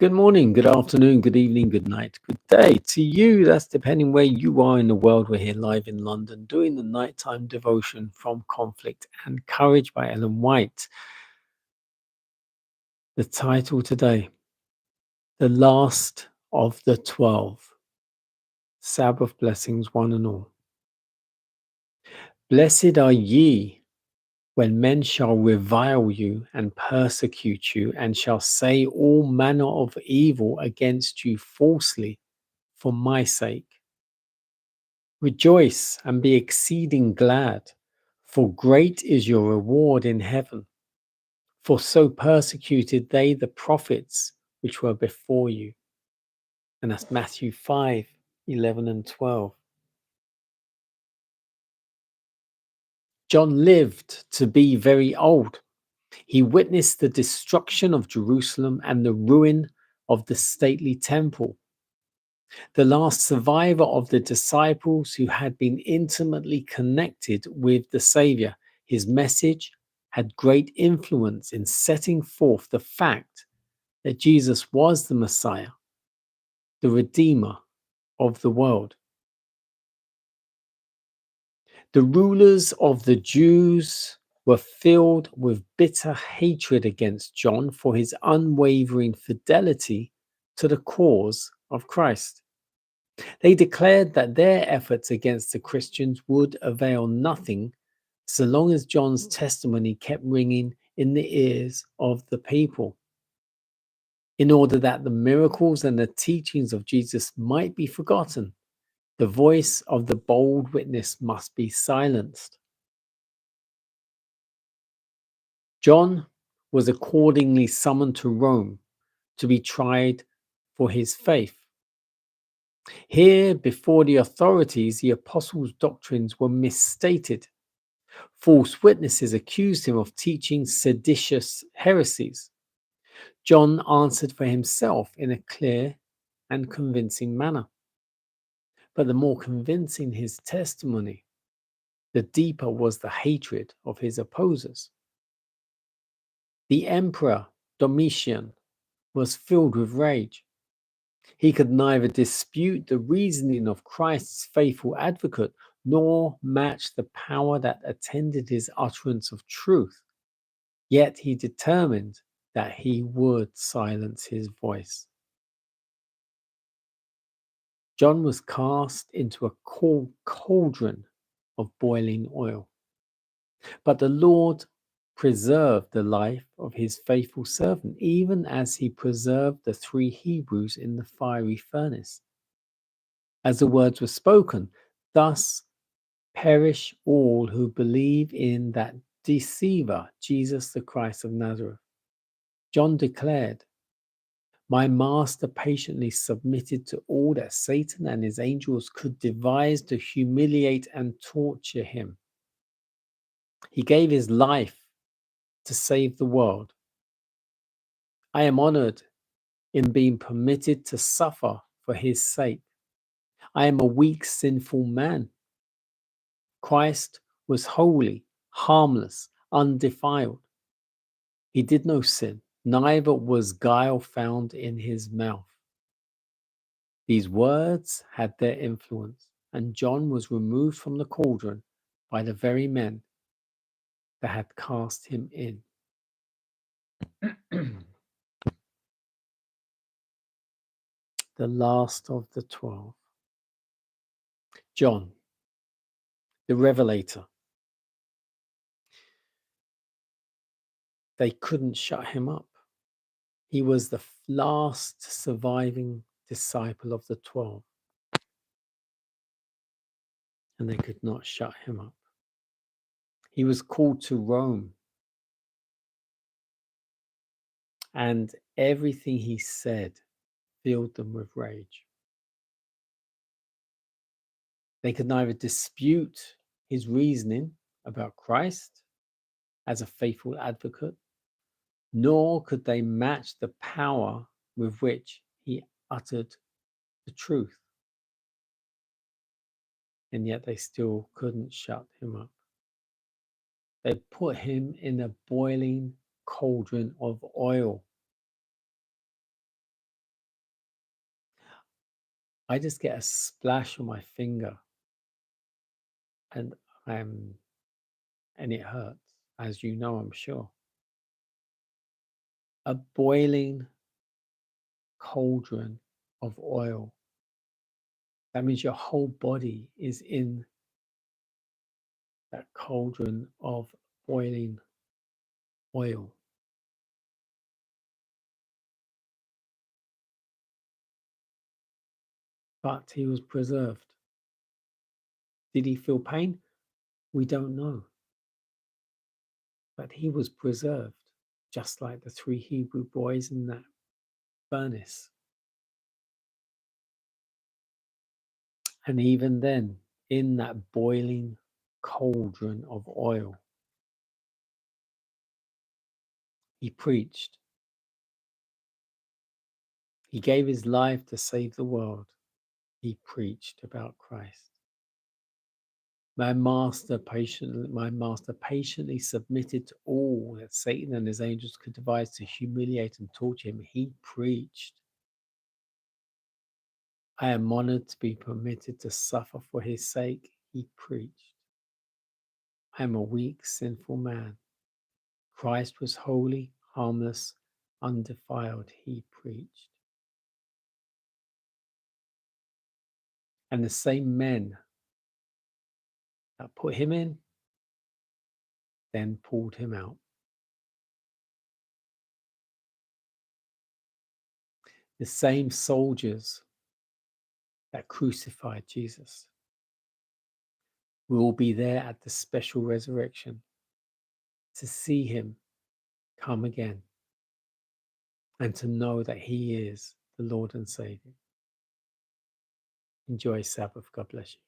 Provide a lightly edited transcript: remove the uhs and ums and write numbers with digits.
Good morning, good afternoon, good evening, good night, good day to you. That's depending where you are in the world. We're here live in London doing the nighttime devotion from Conflict and Courage by Ellen White. The title today, The Last of the 12. Sabbath blessings, one and all. Blessed are ye when men shall revile you and persecute you, and shall say all manner of evil against you falsely for my sake. Rejoice and be exceeding glad, for great is your reward in heaven. For so persecuted they the prophets which were before you. And that's Matthew 5:11 and 12. John lived to be very old. He witnessed the destruction of Jerusalem and the ruin of the stately temple. The last survivor of the disciples who had been intimately connected with the Saviour. His message had great influence in setting forth the fact that Jesus was the Messiah, the Redeemer of the world. The rulers of the Jews were filled with bitter hatred against John for his unwavering fidelity to the cause of Christ. They declared that their efforts against the Christians would avail nothing so long as John's testimony kept ringing in the ears of the people. In order that the miracles and the teachings of Jesus might be forgotten, the voice of the bold witness must be silenced. John was accordingly summoned to Rome to be tried for his faith. Here, before the authorities, the apostles' doctrines were misstated. False witnesses accused him of teaching seditious heresies. John answered for himself in a clear and convincing manner. But the more convincing his testimony, the deeper was the hatred of his opposers. The emperor Domitian was filled with rage. He could neither dispute the reasoning of Christ's faithful advocate nor match the power that attended his utterance of truth. Yet he determined that he would silence his voice. John was cast into a cauldron of boiling oil. But the Lord preserved the life of his faithful servant, even as he preserved the 3 Hebrews in the fiery furnace. As the words were spoken, thus perish all who believe in that deceiver, Jesus the Christ of Nazareth. John declared, my master patiently submitted to all that Satan and his angels could devise to humiliate and torture him. He gave his life to save the world. I am honored in being permitted to suffer for his sake. I am a weak, sinful man. Christ was holy, harmless, undefiled. He did no sin, neither was guile found in his mouth. These words had their influence, and John was removed from the cauldron by the very men that had cast him in. The last of the 12. John, the revelator. They couldn't shut him up. He was the last surviving disciple of the 12, and they could not shut him up. He was called to Rome, and everything he said filled them with rage. They could neither dispute his reasoning about Christ as a faithful advocate, nor could they match the power with which he uttered the truth. And yet they still couldn't shut him up. They put him in a boiling cauldron of oil. I just get a splash on my finger and I'm and it hurts, as you know, I'm sure. A boiling cauldron of oil. That means your whole body is in that cauldron of boiling oil. But he was preserved. Did he feel pain? We don't know. But he was preserved, just like the 3 Hebrew boys in that furnace. And even then, in that boiling cauldron of oil, he preached. He gave his life to save the world. He preached about Christ. My master patiently submitted to all that Satan and his angels could devise to humiliate and torture him. He preached. I am honored to be permitted to suffer for his sake. He preached. I am a weak, sinful man. Christ was holy, harmless, undefiled. He preached. And the same men that put him in then pulled him out. The same soldiers that crucified Jesus will be there at the special resurrection to see him come again and to know that he is the Lord and Savior. Enjoy Sabbath. God bless you.